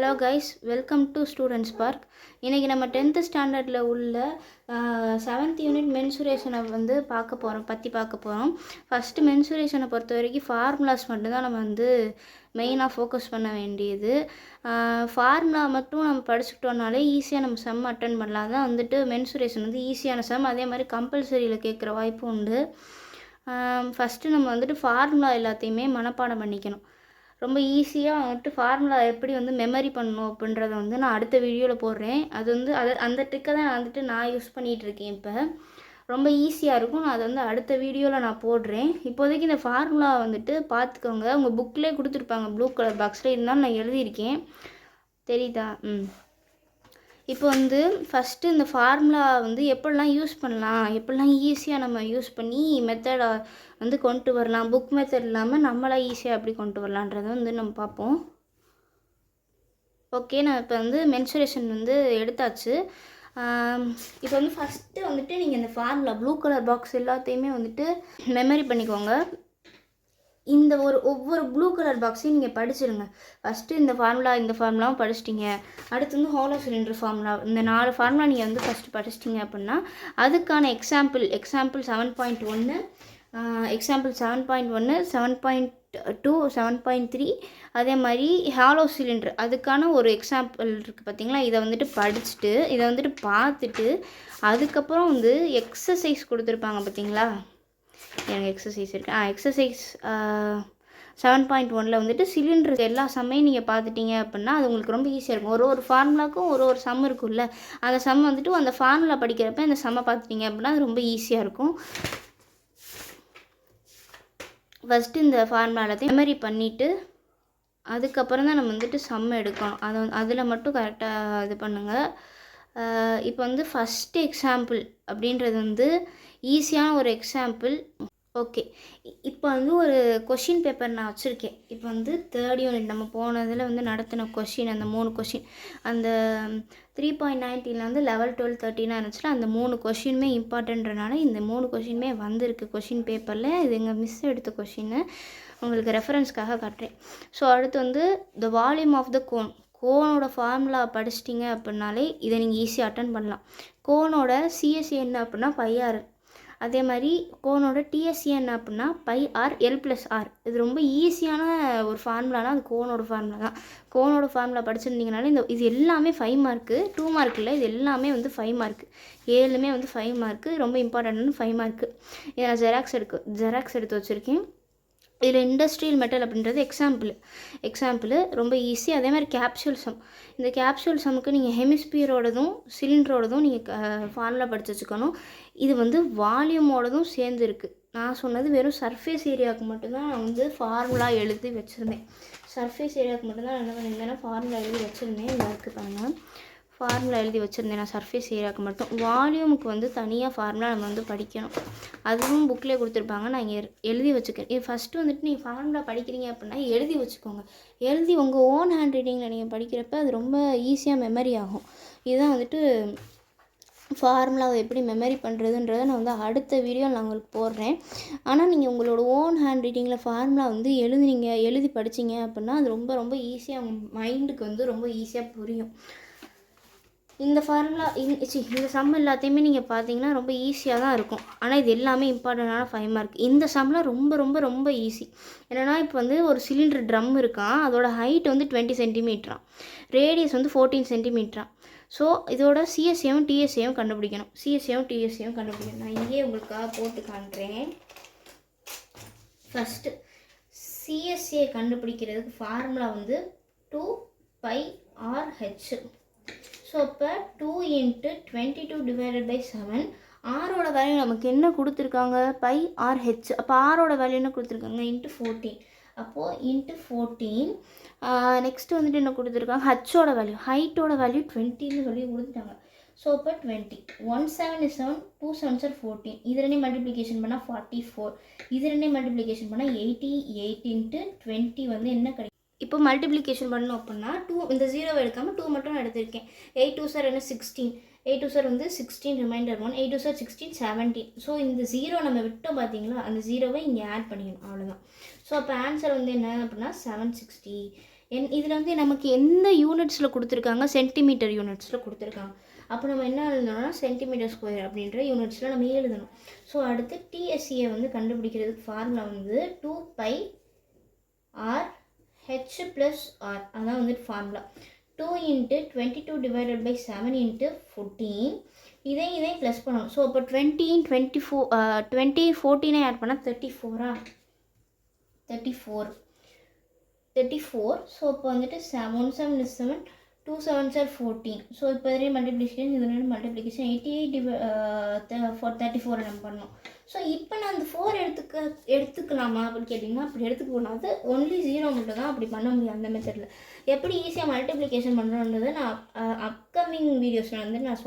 Hello guys, welcome to students park. இன்றைக்கி நம்ம 10th ஸ்டாண்டர்டில் உள்ள 7th யூனிட் மென்சுரேஷனை பார்க்க போகிறோம். ஃபஸ்ட்டு மென்சுரேஷனை பொறுத்த வரைக்கும் ஃபார்முலாஸ் மட்டும்தான் நம்ம மெயினாக ஃபோக்கஸ் பண்ண வேண்டியது. ஃபார்முலா மட்டும் நம்ம படிச்சுக்கிட்டோம்னாலே ஈஸியாக நம்ம சம் அட்டன் பண்ணலாம். தான் மென்சுரேஷன் ஈஸியான சம். அதே மாதிரி கம்பல்சரியில் கேட்குற வாய்ப்பும் உண்டு. ஃபஸ்ட்டு நம்ம ஃபார்முலா எல்லாத்தையுமே மனப்பாடம் பண்ணிக்கணும். ரொம்ப ஈஸியாக ஃபார்முலா எப்படி மெமரி பண்ணணும் அப்படின்றத நான் அடுத்த வீடியோவில் போடுறேன். அது அந்த ட்ரிக்கை தான் நான் யூஸ் பண்ணிகிட்ருக்கேன். இப்போ ரொம்ப ஈஸியாக இருக்கும். நான் அதை அடுத்த வீடியோவில் நான் போடுறேன். இப்போதைக்கு இந்த ஃபார்முலா பார்த்துக்கோங்க. உங்கள் புக்கிலே கொடுத்துருப்பாங்க, ப்ளூ கலர் பாக்ஸில். இருந்தாலும் நான் எழுதியிருக்கேன், தெரியுதா? இப்போ ஃபஸ்ட்டு இந்த ஃபார்முலா எப்படிலாம் யூஸ் பண்ணலாம், எப்படிலாம் ஈஸியாக நம்ம யூஸ் பண்ணி மெத்தடை கொண்டு வரலாம், புக் மெத்தட் இல்லாமல் நம்மளாம் ஈஸியாக எப்படி கொண்டு வரலான்றதை நம்ம பார்ப்போம். ஓகே, நான் இப்போ மென்சுரேஷன் எடுத்தாச்சு. இப்போ ஃபஸ்ட்டு நீங்கள் இந்த ஃபார்முலா ப்ளூ கலர் பாக்ஸ் எல்லாத்தையுமே மெமரி பண்ணிக்கோங்க. இந்த ஒவ்வொரு ப்ளூ கலர் பாக்ஸையும் நீங்கள் படிச்சிருங்க. ஃபஸ்ட்டு இந்த ஃபார்முலாவும் படிச்சிட்டிங்க. அடுத்து ஹாலோ சிலிண்டர் ஃபார்முலா, இந்த 4 ஃபார்முலா நீங்கள் ஃபஸ்ட்டு படிச்சிட்டிங்க அப்படின்னா அதுக்கான எக்ஸாம்பிள் 7.1, எக்ஸாம்பிள் 7.1, 7.2, 7.3, அதே மாதிரி ஹாலோ சிலிண்டர் அதுக்கான ஒரு எக்ஸாம்பிள் இருக்குது பார்த்தீங்களா. இதை படிச்சுட்டு இதை பார்த்துட்டு அதுக்கப்புறம் எக்ஸசைஸ் கொடுத்துருப்பாங்க பார்த்தீங்களா. எனக்கு எக்ஸசைஸ் இருக்குது. எக்ஸசைஸ் 7.1ல் சிலிண்டர் எல்லா சம்மையும் நீங்கள் பார்த்துட்டிங்க அப்படின்னா அது உங்களுக்கு ரொம்ப ஈஸியாக இருக்கும். ஒரு ஃபார்முலாவுக்கும் ஒரு சம் இருக்கும்ல, அந்த சம் அந்த ஃபார்முலா படிக்கிறப்ப இந்த சம்மை பார்த்துட்டிங்க அப்படின்னா அது ரொம்ப ஈஸியாக இருக்கும். ஃபஸ்ட்டு இந்த ஃபார்முலா எல்லாத்தையும் மெமரி பண்ணிவிட்டு அதுக்கப்புறம் தான் நம்ம சம் எடுக்கணும். அதில் மட்டும் கரெக்டாக இது பண்ணுங்கள். இப்போ ஃபஸ்ட்டு எக்ஸாம்பிள் அப்படின்றது ஈஸியான ஒரு எக்ஸாம்பிள். ஓகே, இப்போ ஒரு கொஷின் பேப்பர் நான் வச்சுருக்கேன். இப்போ 3rd யூனிட் நம்ம போனதில் நடத்தின கொஷின், அந்த 3 கொஷின், அந்த 3.19 லெவல் 12 13 இருந்துச்சுன்னா அந்த 3 கொஷினுமே இம்பார்ட்டன்றனால இந்த 3 கொஷினுமே வந்திருக்கு கொஷின் பேப்பரில். இது எங்கள் மிஸ் எடுத்த கொஷின்னு உங்களுக்கு ரெஃபரன்ஸ்க்காக காட்டுறேன். ஸோ அடுத்து த வால்யூம் ஆஃப் த கோனோட ஃபார்முலா படிச்சிட்டிங்க அப்படின்னாலே இதை நீங்கள் ஈஸியாக அட்டன் பண்ணலாம். கோனோட சிஎஸ்சி என்ன அப்படின்னா πr. அதே மாதிரி கோனோட டிஎஸ்சி என்ன அப்படின்னா πr l+r. இது ரொம்ப ஈஸியான ஒரு ஃபார்முலானா அது கோனோட ஃபார்முலா தான். கோனோட ஃபார்முலா படிச்சிருந்தீங்கனாலே இது எல்லாமே 5 மார்க்கு, 2 மார்க் இல்லை, இது எல்லாமே 5 மார்க்கு, 7மே 5 மார்க்கு. ரொம்ப இம்பார்ட்டன்ட்னு 5 மார்க்கு. இதை நான் ஜெராக்ஸ் எடுத்து வச்சுருக்கேன். இதில் இண்டஸ்ட்ரியல் மெட்டல் அப்படின்றது எக்ஸாம்பிள் ரொம்ப ஈஸி. அதே மாதிரி கேப்சூல் சம், இந்த கேப்சூல் சம்முக்கு நீங்கள் ஹெமிஸ்பியரோடதும் சிலிண்டரோடதும் நீங்கள் ஃபார்முலா படித்து வச்சுக்கணும். இது வால்யூமோடதும் சேர்ந்து இருக்குது. நான் சொன்னது வெறும் சர்ஃபேஸ் ஏரியாவுக்கு மட்டும்தான் நான் ஃபார்முலா எழுதி வச்சுருந்தேன். சர்ஃபேஸ் ஏரியாவுக்கு மட்டும்தான் என்ன பண்ணியிருந்தேன்னா ஃபார்முலா எழுதி வச்சுருந்தேன். இங்கே இருக்குது பாருங்கள், ஃபார்முலா எழுதி வச்சுருந்தேன் நான் சர்ஃபேஸ் ஏரியாவுக்கு மட்டும். வால்யூமுக்கு தனியாக ஃபார்முலா நம்ம படிக்கணும். அதுவும் புக்கில் கொடுத்துருப்பாங்க, நான் இங்கே எழுதி வச்சுக்கிறேன். இது ஃபஸ்ட்டு நீங்கள் ஃபார்முலா படிக்கிறீங்க அப்படின்னா எழுதி வச்சுக்கோங்க. எழுதி உங்கள் ஓன் ஹேண்ட் ரைட்டிங்கில் நீங்கள் படிக்கிறப்ப அது ரொம்ப ஈஸியாக மெமரி ஆகும். இதுதான் ஃபார்முலாவை எப்படி மெமரி பண்ணுறதுன்றதை நான் அடுத்த வீடியோ நான் உங்களுக்கு போடுறேன். ஆனால் நீங்கள் உங்களோட ஓன் ஹேண்ட் ரைட்டிங்கில் ஃபார்முலா எழுதி படிச்சிங்க அப்படின்னா அது ரொம்ப ரொம்ப ஈஸியாக உங்கள் மைண்டுக்கு ரொம்ப ஈஸியாக புரியும். இந்த ஃபார்முலா இந்த சம் எல்லாத்தையுமே நீங்கள் பார்த்தீங்கன்னா ரொம்ப ஈஸியாக தான் இருக்கும். ஆனால் இது எல்லாமே இம்பார்ட்டண்டான 5 மார்க். இந்த சம்லாம் ரொம்ப ரொம்ப ரொம்ப ஈஸி. என்னென்னா இப்போ ஒரு சிலிண்டர் ட்ரம் இருக்கான், அதோட ஹைட் 20 சென்டிமீட்டரான், ரேடியஸ் 14 சென்டிமீட்டரான். ஸோ இதோட சிஎஸ்ஏவும் டிஎஸ்ஏவும் கண்டுபிடிக்கணும். நான் இங்கேயே உங்களுக்காக போட்டு காண்றேன். ஃபஸ்ட்டு சிஎஸ்ஏ கண்டுபிடிக்கிறதுக்கு ஃபார்முலா 2πRH. ஸோ இப்போ 2 × 22/7. ஆரோட வேல்யூ நமக்கு என்ன கொடுத்துருக்காங்க, πRH. அப்போ ஆரோட வேல்யூ என்ன கொடுத்துருக்காங்க, ×14. அப்போது ×14. நெக்ஸ்ட்டு என்ன கொடுத்துருக்காங்க, ஹச்சோட வேல்யூ, ஹைட்டோட வேல்யூ 20ன்னு சொல்லி கொடுத்துட்டாங்க. ஸோ இப்போ 20. 1 7 is 7, 2 7s are 14. இது ரெண்டையும் மல்டிப்ளிகேஷன் பண்ணால் 44. இது ரெண்டையும் மல்டிப்ளிகேஷன் பண்ணால் 88 × 20 என்ன கிடைக்கும். இப்போ மல்டிப்ளிகேஷன் பண்ணணும் அப்படின்னா 2 இந்த 0 எடுக்காமல் 2 மட்டும் நான் எடுத்திருக்கேன். 8 2s are 16. 8 2s are 16, reminder 1. 8 2s are 16, 17. So இந்த 0 நம்ம விட்டோம் பார்த்தீங்களா, அந்த 0வை இங்கே ஆட் பண்ணிக்கணும், அவ்வளோதான். ஸோ அப்போ ஆன்சர் என்ன அப்படின்னா 760. இதில் வந்து நமக்கு எந்த யூனிட்ஸில் கொடுத்துருக்காங்க, சென்டிமீட்டர் யூனிட்ஸில் கொடுத்துருக்காங்க. அப்போ நம்ம என்ன எழுதணும்னா சென்டிமீட்டர் ஸ்கொயர் அப்படின்ற யூனிட்ஸில் நம்ம எழுதணும். ஸோ அடுத்து டிஎஸ்சியை வந்து கண்டுபிடிக்கிறதுக்கு ஃபார்முலா வந்து 2πr h+r. அதான் வந்துட்டு ஃபார்முலா. 2 × 22 / 7 × 14. இதையும் ப்ளஸ் பண்ணணும். ஸோ அப்போ 20 × 24 20 14 ஆட் பண்ணால் 34. 34. ஸோ இப்போ வந்துட்டு 1 7 is 7, 2 7s are 14. ஸோ இப்போ இதே மல்டிப்ளிகேஷன், இதோட மல்டிப்ளிகேஷன் 88 for 34 நம்ம பண்ணோம். ஸோ இப்போ நான் அந்த 4 எடுத்துக்கலாமா அப்படின்னு கேட்டிங்கன்னா அப்படி எடுத்துக்கூடாது. ஒன்லி 0 மட்டும் தான் அப்படி பண்ண முடியும் அந்த மெத்தடில். எப்படி ஈஸியாக மல்டிப்ளிகேஷன் பண்ணுறோன்றதை நான் அப்கமிங் வீடியோஸில் வந்து நான்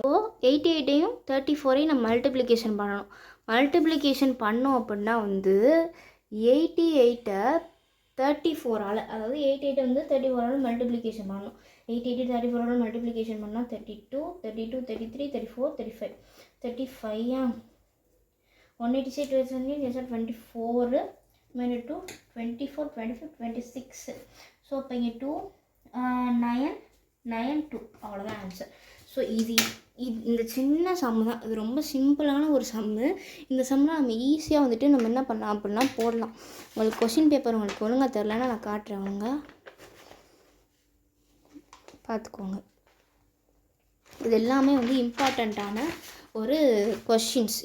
88ஐயும் 34ஐயும் நம்ம மல்டிப்ளிகேஷன் பண்ணணும். மல்டிப்ளிகேஷன் பண்ணோம் அப்படின்னா வந்து 88ஐ 34ஆல், அதாவது 88 வந்து 34ஆல் மல்டிப்ளிகேஷன் பண்ணணும். 88 34ஆல் மல்டிப்ளிகேஷன் பண்ணால் 32 32 33 34 35 35 186 24 -2 24 25 26. ஸோ அப்போ இங்கே 2 9 9 2 அவ்வளோதான் ஆன்சர். ஸோ இந்த சின்ன சம்மு தான், இது ரொம்ப சிம்பிளான ஒரு சம்மு. இந்த சம்மில் நம்ம ஈஸியாக வந்துட்டு நம்ம என்ன பண்ணலாம் அப்படின்னா போடலாம். உங்களுக்கு கொஷின் பேப்பர் உங்களுக்கு ஒழுங்காக தெரிலன்னா நான் காட்டுறேன், அவங்க பார்த்துக்கோங்க. இது எல்லாமே வந்து இம்பார்ட்டண்ட்டான ஒரு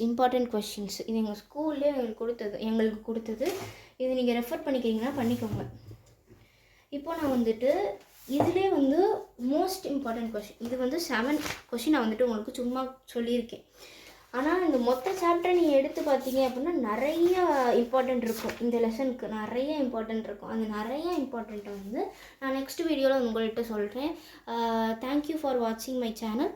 இம்பார்ட்டண்ட் கொஷின்ஸ். இது எங்கள் ஸ்கூல்லே எங்களுக்கு கொடுத்தது. இது நீங்கள் ரெஃபர் பண்ணிக்கிறீங்கன்னா பண்ணிக்கோங்க. இப்போ நான் வந்துட்டு இதிலே வந்து மோஸ்ட் இம்பார்ட்டன்ட் கொஷின், இது வந்து 7 கொஷின் நான் வந்துட்டு உங்களுக்கு சும்மா சொல்லியிருக்கேன். ஆனால் இந்த மொத்த சாப்டரை நீங்கள் எடுத்து பார்த்தீங்க அப்படின்னா நிறைய இம்பார்ட்டண்ட் இருக்கும். இந்த லெசனுக்கு நிறைய இம்பார்ட்டண்ட் இருக்கும். அந்த நிறைய இம்பார்ட்டண்ட்டை வந்து நான் நெக்ஸ்ட் வீடியோவில் உங்கள்கிட்ட சொல்கிறேன். தேங்க்யூ ஃபார் வாட்சிங் மை சேனல்.